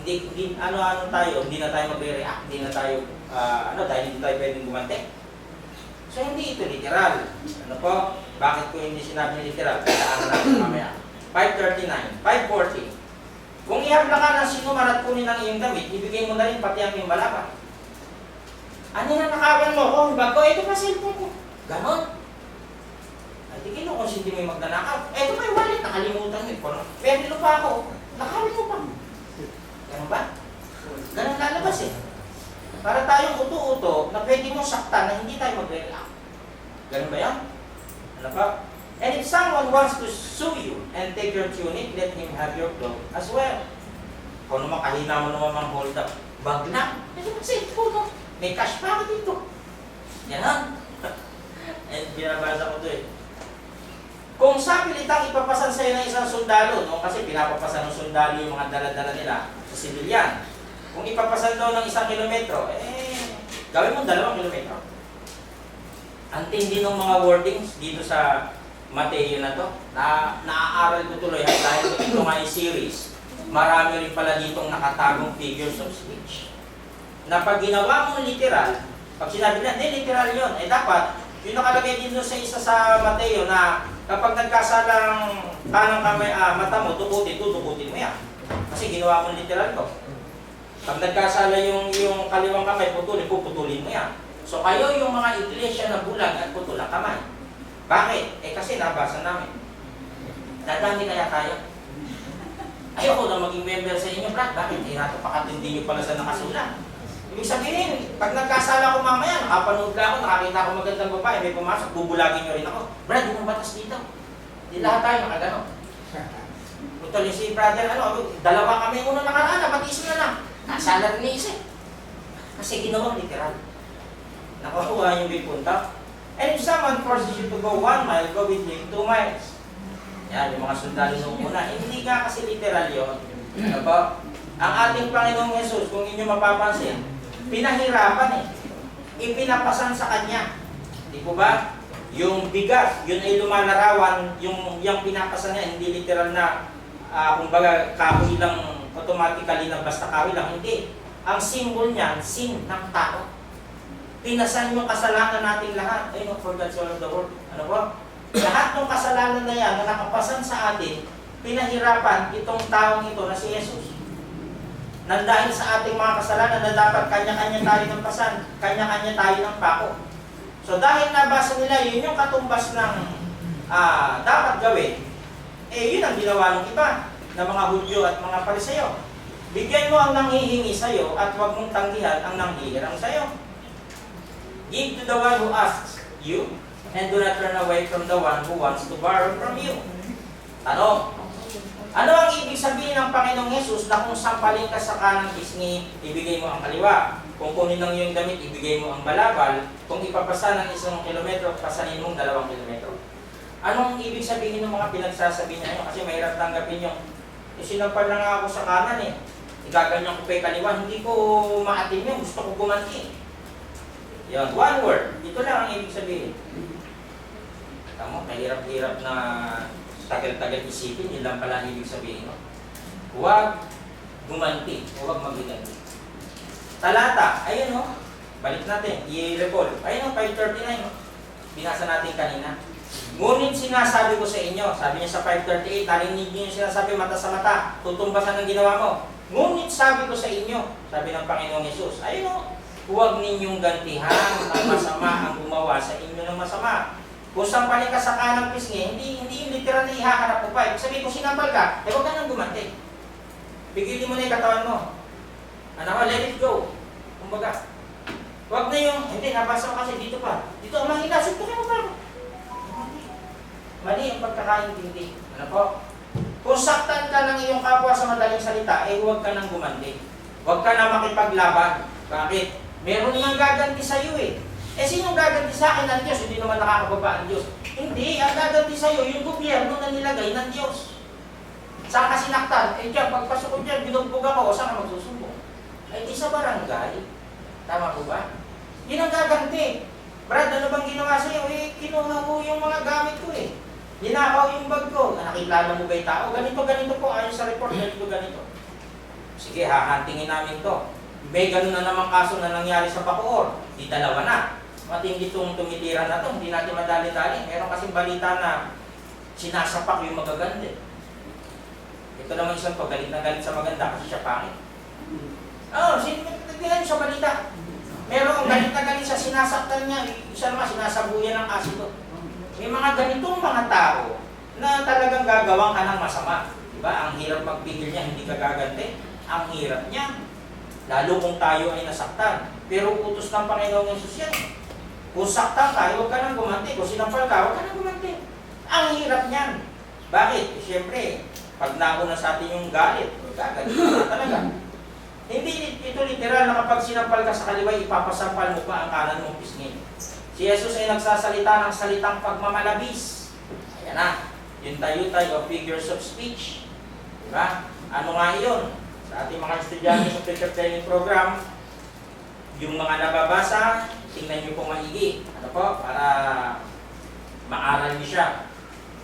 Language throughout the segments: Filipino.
Hindi ano tayo, hindi na tayo magre-react, hindi na tayo, dahil hindi tayo pwedeng gumante. So, hindi ito literal. Ano po? Bakit ko hindi sinabi literal? Kailangan natin mamaya. 539, 540. Kung ihabla ka ng sinuman at kunin ang iyong damit, ibigay mo na rin pati ang iyong balaban. Ano na nakawan mo? Oh, bago, ito pa cellphone ko. Ganon. Ay, di kinukonsinti mo yung magnanakaw. Ito pa yung wallet, nakalimutan mo. Pwede pa ako. Nakawin mo pa. Ganon ba? Ganon lalabas eh. Para tayong uto-uto na pwede mong saktan na hindi tayo mag-react. Ganon ba yan? Ano pa? And if someone wants to sue you and take your tunic, let him have your cloak as well. Kung naman kahina mo naman mang hold up, bag lang. Ito kasi ito, no? May cash pa ako dito. Yan. And binabasa ko ito eh. Kung sa pilitang ipapasan sa'yo ng isang sundalo, no? Kasi pinapapasan ng sundalo yung mga dala-dala nila sa sibilyan. Kung ipapasan daw ng 1 kilometro, gawin mo 2 kilometro. Ang tindi ng mga wordings dito sa Mateo na to, naaaral ko tuloy dahil ito nga ay series. Marami rin pala ditong nakatagong figures of speech. Na pag ginawa mo literal, pag sinabi na, hindi literal yun, dapat, yung nakalagay dito sa isa sa Mateo na kapag nagkasalang kanang kamay, mata mo, tutukutin mo yan. Kasi ginawa mo literal to. Pag nagkasala yung kaliwang kamay, puputulin mo yan. So kayo yung mga iglesia na bulag at putol ang kamay. Bakit? Kasi nabasa namin. Dadami kaya tayo? Ayoko na maging member sa inyo, Brad. Bakit? Napakatindi nyo pala sa nakasulat. Ibig sabihin, pag nagkasala ko mamaya, nakapanood ka ako, nakakita ko magandang babae, may pumasok, bubulagin nyo rin ako. Brad, yung batas dito. Di lahat tayo nakagano. Tuloy si brother, dalawa kami muna nakaraan, matiis na lang. Kasala rin isa. Kasi ginawang literal. Nakuha yung bipunta. And if someone forces you to go 1 mile, go with him 2 miles. Yan, yung mga sundalo nung una. Hindi ka kasi literal yun. Diba? Ang ating Panginoong Jesus, kung inyo mapapansin, pinahirapan eh. Ipinapasan sa Kanya. Di po ba? Yung bigas, yun ay lumalarawan, yung pinapasan niya, hindi literal na, kumbaga, kahoy lang, automatically na basta kahoy lang. Hindi. Ang symbol niya, sin ng tao. Pinasan yung kasalanan nating lahat. Ay, no, for God's all of the world. Ano po? Lahat ng kasalanan na yan na nakapasan sa atin, pinahirapan itong taong ito na si Jesus. Nang dahil sa ating mga kasalanan na dapat kanya-kanya tayo ng pasan, kanya-kanya tayo ng pako. So dahil nabasa nila yun yung katumbas ng dapat gawin, yun ang ginawa ng iba, ng mga Hudyo at mga Pariseo. Bigyan mo ang nanghihingi sa'yo at huwag mong tanggihan ang nanghihirang sa'yo. Give to the one who asks you, and do not turn away from the one who wants to borrow from you. Tanong, ano ang ibig sabihin ng Panginoong Yesus na kung sampalin ka sa kanang pisngi, ibigay mo ang kaliwa? Kung kunin ng iyong damit, ibigay mo ang balabal? Kung ipapasa ng 1 kilometro, pasanin mong 2 kilometro? Anong ibig sabihin ng mga pinagsasabi niya? Kasi mahirap tanggapin yung, sinampal na nga ako sa kanan igaganyan ko pa yung kaliwa, hindi ko maatin yun, gusto ko gumanti. Yan, one word. Ito lang ang ibig sabihin. Tama, kahirap-hirap na tagal-tagal isipin, yun lang pala ang ibig sabihin. No? Huwag gumanti, huwag magiganti. Talata, ayun no, balik natin, i-recall. Ayun no, 539, no? Binasa natin kanina. Ngunit sinasabi ko sa inyo, sabi niya sa 538, narinig niyo yung sinasabi mata sa mata, tutumbasan ang ginawa mo. Ngunit sabi ko sa inyo, sabi ng Panginoong Yesus, ayun no, huwag ninyong gantihan ang masama ang gumawa sa inyo ng masama. Kung sampalin ka sa kanang pisngi, hindi yung literal na ihaharap mo pa. Ibig sabihin, kung sinampal ka, huwag ka nang gumanti. Pigilin mo na yung katawan mo. Let it go. Kumbaga, huwag na yung, hindi, nabasa ko kasi dito pa. Dito ang mahina, suntukin mo pa. Mali ang pagkakaintindi. Ano po? Kung saktan ka ng iyong kapwa sa madaling salita, huwag ka nang gumanti. Huwag ka na makipaglaban. Bakit? Meron nang gaganti sa iyo sinong gaganti sa akin ng Diyos? Hindi naman nakakababa ang Diyos. Hindi, ang gaganti sa iyo, yung gobyerno na nilagay ng Diyos. Saan ka sinaktan? Diyan, pagpasok ko dyan, binugbog ako, o saan ka magsusumbong? Di sa barangay. Tama po ba? Yun ang gaganti. Brad, ano bang ginawa sa iyo? Kinuha mo yung mga gamit ko Ninakaw yung bag ko. Nakilala mo ba yung tao? Ganito po, ayon sa report, ganito. Sige, hahantingin namin to. May ganun na namang kaso na nangyari sa Bacoor. Di dalawa na. Matindi itong tumitira na to. Hindi natin madali-dali. Meron kasing balita na sinasapak yung magaganda. Ito naman isang galit na galit sa maganda kasi siya pangit. Tingnan sa balita. Meron galit na galit sa sinasaktan niya. Isa naman sinasabuyan ng asido. May mga ganitong mga tao na talagang gagawang ka ng masama. Diba? Ang hirap magpigil niya, hindi ka gagante. Ang hirap niya. Lalo kung tayo ay nasaktan. Pero utos ng Panginoong Yesus yan. Kung saktan ka, huwag ka nang gumanti. Kung sinampal ka, huwag ka nang gumanti. Ang hirap niyan. Bakit? Siyempre, pag nauna sa atin yung galit, gagalit ka talaga. Hindi ito literal na kapag sinampal ka sa kaliwa, ipapasampal mo pa ang kanan mong pisngin. Si Jesus ay nagsasalita ng salitang pagmamalabis. Ayan na. Yung tayutay o figures of speech. Diba? Ano nga yun? Sa ating mga estudyante sa teacher training program, yung mga nababasa, tingnan nyo po maigi. Ano po? Para maaral nyo siya.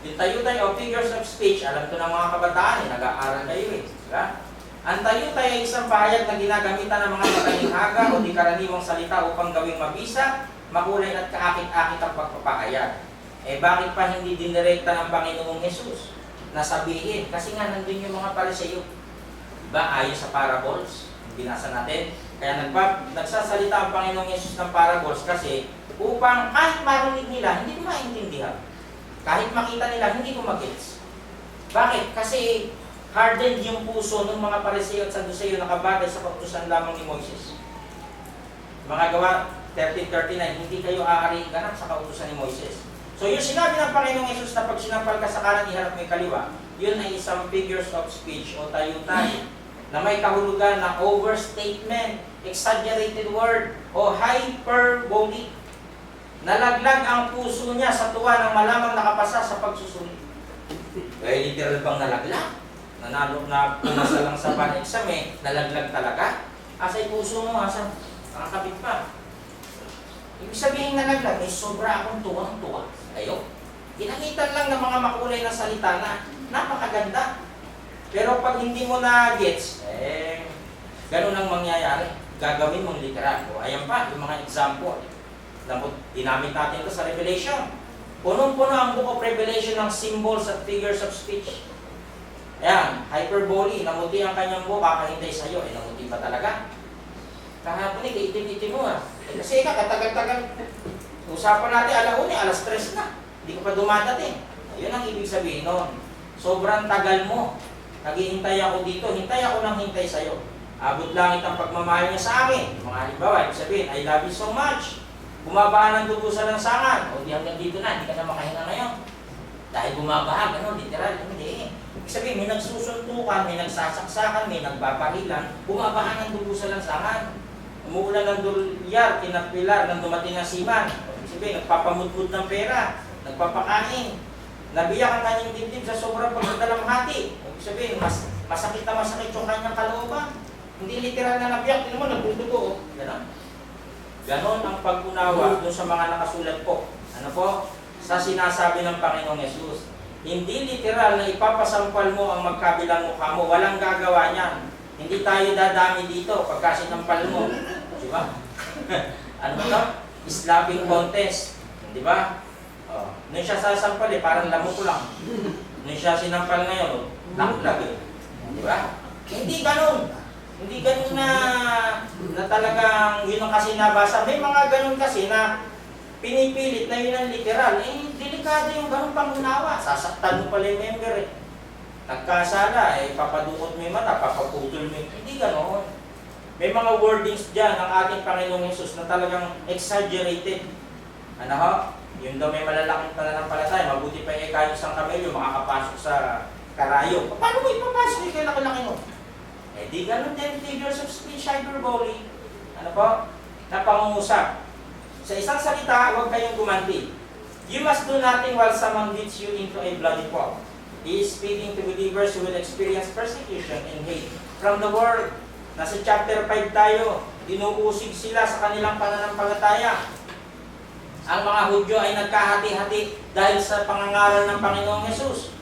Yung tayutay o figures of speech, alam to ng mga kabataan, nag-aaral kayo eh. Diba? Ang tayutay ay isang pahayag na ginagamitan ng mga matalinghaga o di karaniwang salita upang gawing mabisa, makulay at kaakit-akit ang pagpapahayag. Eh bakit pa hindi dinirekta ng Panginoong Yesus na sabihin? Kasi nga nandun yung mga Pariseo. Diba? Ayon sa parables, binasa natin. Kaya nagsasalita ang Panginoong Yesus ng parables kasi upang kahit marinig nila, hindi ko maintindihan. Kahit makita nila, hindi ko magets. Bakit? Kasi hardened yung puso ng mga Pariseo at Saduseo nakabagay sa kautusan lamang ni Moises. Mga Gawa 13:39, hindi kayo aariing ganap sa kautusan ni Moises. So yung sinabi ng Panginoong Yesus na pag sinampal ka sa kanan, iharap mo yung kaliwa, yun ay isang figures of speech o tayutay na may kahulugan na overstatement, exaggerated word, o hyperbole. Nalaglag ang puso niya sa tuwa ng malamang nakapasa sa pagsusuri. Eh, literal bang nalaglag? Nanalo na pumasa lang sa pan-exam eh, nalaglag talaga? Asa yung puso mo, asa? Nakakabit pa. Ibig sabihin nalaglag, eh sobra akong tuwang-tuwa. Ayo. Ginamitan lang ng mga makulay na salita na napakaganda. Pero pag hindi mo na gets, eh, ganun ang mangyayari. Gagawin mong literal. O, ayan pa, yung mga example. Ginamit natin ito sa Revelation. Punong-puno ang book of Revelation ng symbols at figures of speech. Ayan, hyperbole, namuti ang kanyang buhok, kakahintay sa'yo. Eh, namuti pa talaga. Kahapon eh, kaitim-itim mo ah. Eh, kasi katagal-tagal. Usapan natin, alas 3 na. Hindi ko pa dumadating. Ayun ang ibig sabihin nun. Sobrang tagal mo. Naghihintay ako dito, hintay ako ng hintay sa'yo. Abot langit ang pagmamahal niya sa akin. Mga halimbawa, ibig sabihin, I love you so much. Bumabaha ng dugo sa lansangan. O di hanggang dito na, hindi ka na makahinga ngayon. Dahil bumabaha, gano'n, literal, hindi. Ibig sabihin, may nagsusuntukan, may nagsasaksakan, may nagbabarilan, bumabaha ng dugo sa lansangan. Umuulan ng dolyar, kinapilar, nang dumating ang siman. Ibig sabihin, nagpapamudmud ng pera, nagpapakain. Nabiyak ang kanyang dibdib sa sobrang pagdadalamhati. Ibig sabihin, masakit na masakit yung kanyang kalooban. Hindi literal na nabiyak, hindi mo nagbudugo. Gano'n. Ganon ang pag-unawa dun sa mga nakasulat po. Ano po? Sa sinasabi ng Panginoong Yesus. Hindi literal na ipapasampal mo ang magkabilang mukha mo. Walang gagawa niyan. Hindi tayo dadami dito pagka sinampal mo. Di ba? Ano ba ito? Slapping contest. Di ba? Oh. Nung siya sasampal eh, parang lamok lang. Nung siya sinampal ngayon, naklag eh. Di ba? Hindi ganon. Hindi ganun na talagang yun ang kasi nabasa. May mga ganun kasi na pinipilit na yun ang literal. Eh, delikado yung ganun pangunawa. Sasaktan mo pala yung member eh. Nagkasala eh, papadukot mo yung mata, papaputol mo. Hindi ganun. May mga wordings dyan ng ating Panginoong Yesus na talagang exaggerated. Ano ho? Yung daw may malalaking pananampalataya, mabuti pa yung kayo isang kamelyo, makakapasok sa karayo. Paano mo ipapasok yung laki-laki mo? Eh di ganun din figures of speech, hyperbole. Ano po? Na pangungusap. Sa isang salita, huwag kayong gumanti. You must do nothing while someone leads you into a bloody fall. He is speaking to believers who will experience persecution and hate from the world. Nasa chapter 5 tayo, inuusig sila sa kanilang pananampalataya. Ang mga Hudyo ay nagkahati-hati dahil sa pangangaral ng Panginoong Yesus.